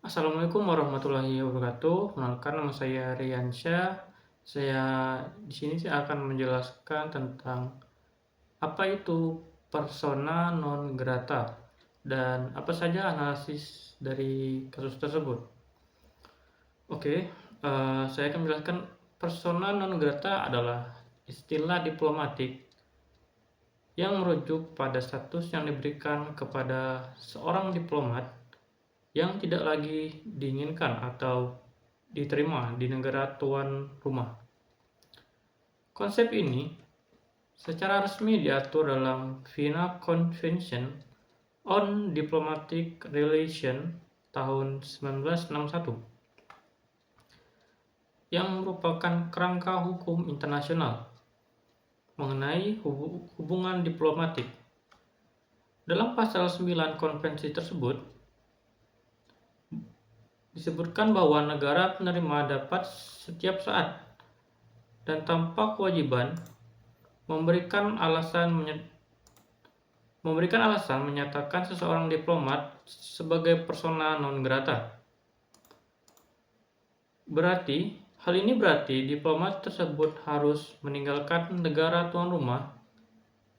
Assalamualaikum warahmatullahi wabarakatuh. Kenalkan nama saya Riansyah. Saya di sini sih akan menjelaskan tentang apa itu persona non grata dan apa saja analisis dari kasus tersebut. Oke, saya akan menjelaskan persona non grata adalah istilah diplomatik yang merujuk pada status yang diberikan kepada seorang diplomat yang tidak lagi diinginkan atau diterima di negara tuan rumah. Konsep ini secara resmi diatur dalam Vienna Convention on Diplomatic Relations tahun 1961 yang merupakan kerangka hukum internasional mengenai hubungan diplomatik. Dalam pasal 9 konvensi tersebut disebutkan bahwa negara penerima dapat setiap saat dan tanpa kewajiban memberikan alasan menyatakan seseorang diplomat sebagai persona non grata. Hal ini berarti diplomat tersebut harus meninggalkan negara tuan rumah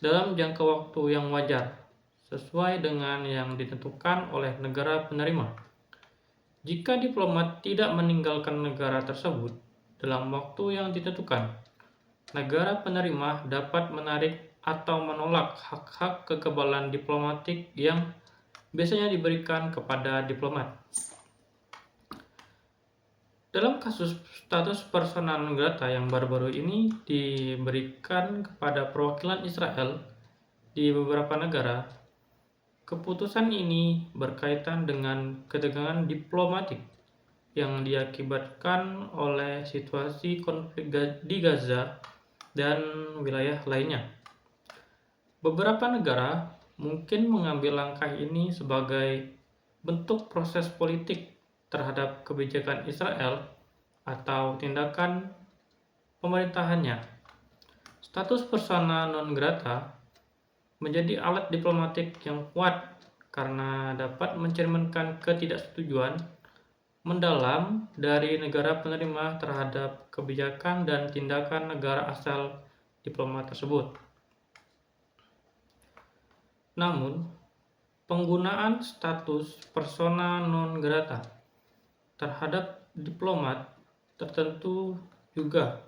dalam jangka waktu yang wajar, sesuai dengan yang ditentukan oleh negara penerima. Jika diplomat tidak meninggalkan negara tersebut dalam waktu yang ditentukan, negara penerima dapat menarik atau menolak hak-hak kekebalan diplomatik yang biasanya diberikan kepada diplomat. Dalam kasus status persona non grata yang baru-baru ini diberikan kepada perwakilan Israel di beberapa negara, keputusan ini berkaitan dengan ketegangan diplomatik yang diakibatkan oleh situasi konflik di Gaza dan wilayah lainnya. Beberapa negara mungkin mengambil langkah ini sebagai bentuk proses politik terhadap kebijakan Israel atau tindakan pemerintahannya. Status persona non grata menjadi alat diplomatik yang kuat karena dapat mencerminkan ketidaksetujuan mendalam dari negara penerima terhadap kebijakan dan tindakan negara asal diplomat tersebut. Namun, penggunaan status persona non grata terhadap diplomat tertentu juga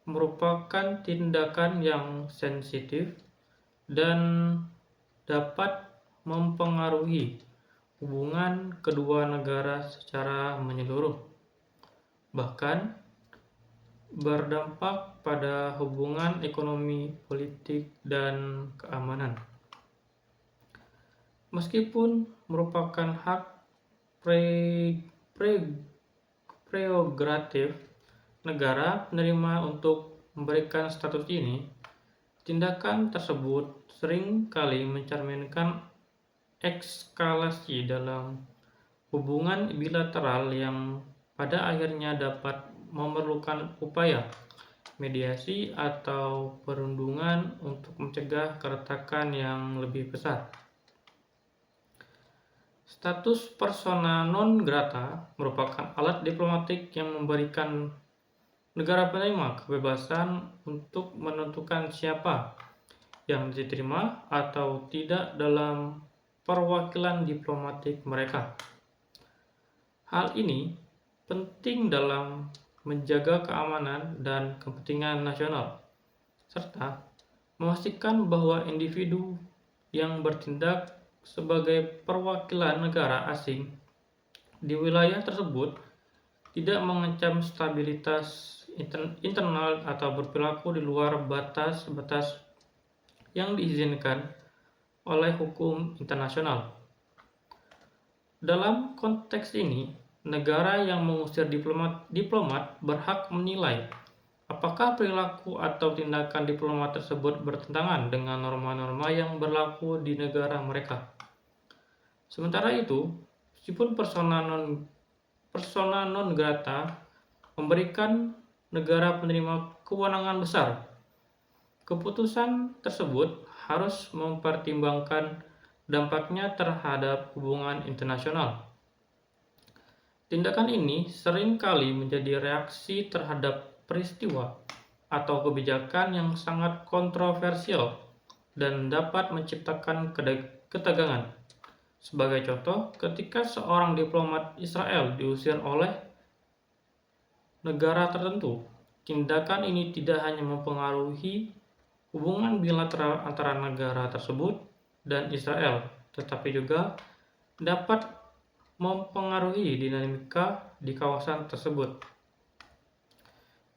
merupakan tindakan yang sensitif dan dapat mempengaruhi hubungan kedua negara secara menyeluruh, bahkan berdampak pada hubungan ekonomi, politik, dan keamanan. Meskipun merupakan hak prerogatif negara penerima untuk memberikan status ini, tindakan tersebut sering kali mencerminkan eskalasi dalam hubungan bilateral yang pada akhirnya dapat memerlukan upaya mediasi atau perundungan untuk mencegah keretakan yang lebih besar. Status persona non grata merupakan alat diplomatik yang memberikan negara penerima kebebasan untuk menentukan siapa yang diterima atau tidak dalam perwakilan diplomatik mereka. Hal ini penting dalam menjaga keamanan dan kepentingan nasional, serta memastikan bahwa individu yang bertindak sebagai perwakilan negara asing di wilayah tersebut tidak mengancam stabilitas internal atau berperilaku di luar batas-batas yang diizinkan oleh hukum internasional. Dalam konteks ini, negara yang mengusir diplomat berhak menilai apakah perilaku atau tindakan diplomat tersebut bertentangan dengan norma-norma yang berlaku di negara mereka. Sementara itu, meskipun persona non grata memberikan negara penerima kewenangan besar, keputusan tersebut harus mempertimbangkan dampaknya terhadap hubungan internasional. Tindakan ini sering kali menjadi reaksi terhadap peristiwa atau kebijakan yang sangat kontroversial dan dapat menciptakan ketegangan. Sebagai contoh, ketika seorang diplomat Israel diusir oleh negara tertentu, tindakan ini tidak hanya mempengaruhi hubungan bilateral antara negara tersebut dan Israel, tetapi juga dapat mempengaruhi dinamika di kawasan tersebut.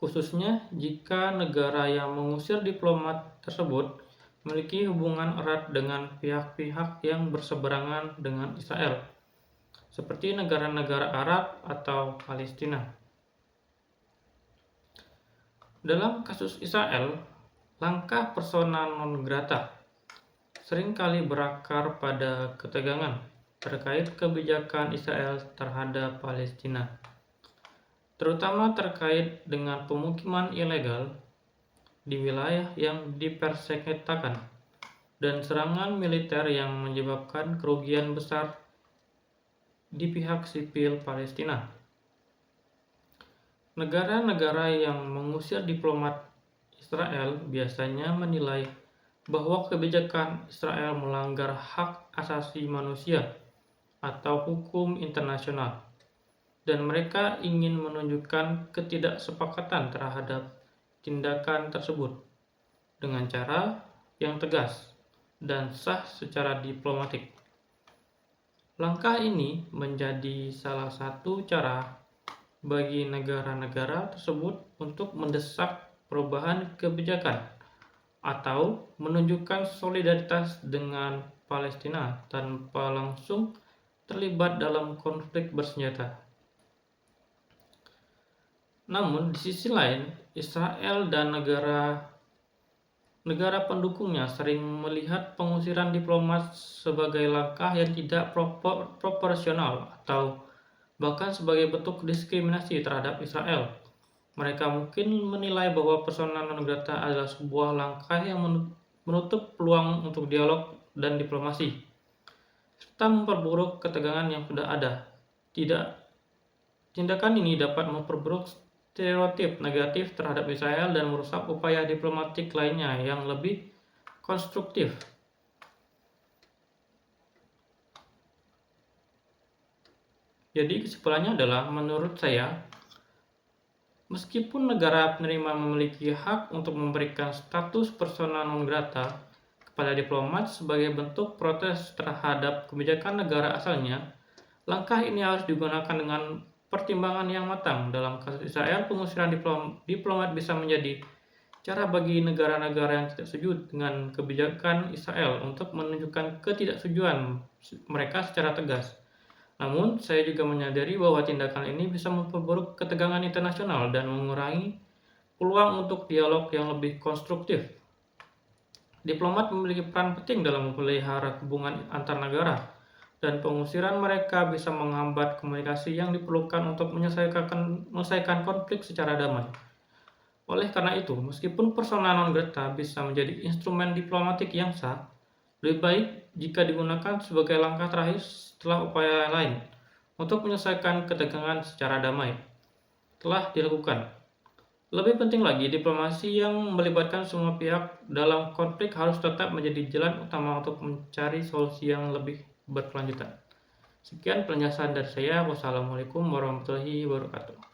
Khususnya jika negara yang mengusir diplomat tersebut memiliki hubungan erat dengan pihak-pihak yang berseberangan dengan Israel, seperti negara-negara Arab atau Palestina. Dalam kasus Israel, langkah persona non grata seringkali berakar pada ketegangan terkait kebijakan Israel terhadap Palestina, terutama terkait dengan pemukiman ilegal di wilayah yang dipersengketakan dan serangan militer yang menyebabkan kerugian besar di pihak sipil Palestina. Negara-negara yang mengusir diplomat Israel biasanya menilai bahwa kebijakan Israel melanggar hak asasi manusia atau hukum internasional, dan mereka ingin menunjukkan ketidaksepakatan terhadap tindakan tersebut dengan cara yang tegas dan sah secara diplomatik. Langkah ini menjadi salah satu cara bagi negara-negara tersebut untuk mendesak perubahan kebijakan atau menunjukkan solidaritas dengan Palestina tanpa langsung terlibat dalam konflik bersenjata. Namun, di sisi lain, Israel dan negara pendukungnya sering melihat pengusiran diplomat sebagai langkah yang tidak proporsional atau bahkan sebagai bentuk diskriminasi terhadap Israel. Mereka mungkin menilai bahwa persona non grata adalah sebuah langkah yang menutup peluang untuk dialog dan diplomasi, serta memperburuk ketegangan yang sudah ada. Tindakan ini dapat memperburuk stereotip negatif terhadap Israel dan merusak upaya diplomatik lainnya yang lebih konstruktif. Jadi kesimpulannya adalah, menurut saya, meskipun negara penerima memiliki hak untuk memberikan status persona non grata kepada diplomat sebagai bentuk protes terhadap kebijakan negara asalnya, langkah ini harus digunakan dengan pertimbangan yang matang. Dalam kasus Israel, pengusiran diplomat bisa menjadi cara bagi negara-negara yang tidak setuju dengan kebijakan Israel untuk menunjukkan ketidaksetujuan mereka secara tegas. Namun, saya juga menyadari bahwa tindakan ini bisa memperburuk ketegangan internasional dan mengurangi peluang untuk dialog yang lebih konstruktif. Diplomat memiliki peran penting dalam memelihara hubungan antar negara, dan pengusiran mereka bisa menghambat komunikasi yang diperlukan untuk menyelesaikan konflik secara damai. Oleh karena itu, meskipun persona non grata bisa menjadi instrumen diplomatik yang sah, lebih baik jika digunakan sebagai langkah terakhir setelah upaya lain untuk menyelesaikan ketegangan secara damai telah dilakukan. Lebih penting lagi, diplomasi yang melibatkan semua pihak dalam konflik harus tetap menjadi jalan utama untuk mencari solusi yang lebih berkelanjutan. Sekian penjelasan dari saya. Wassalamualaikum warahmatullahi wabarakatuh.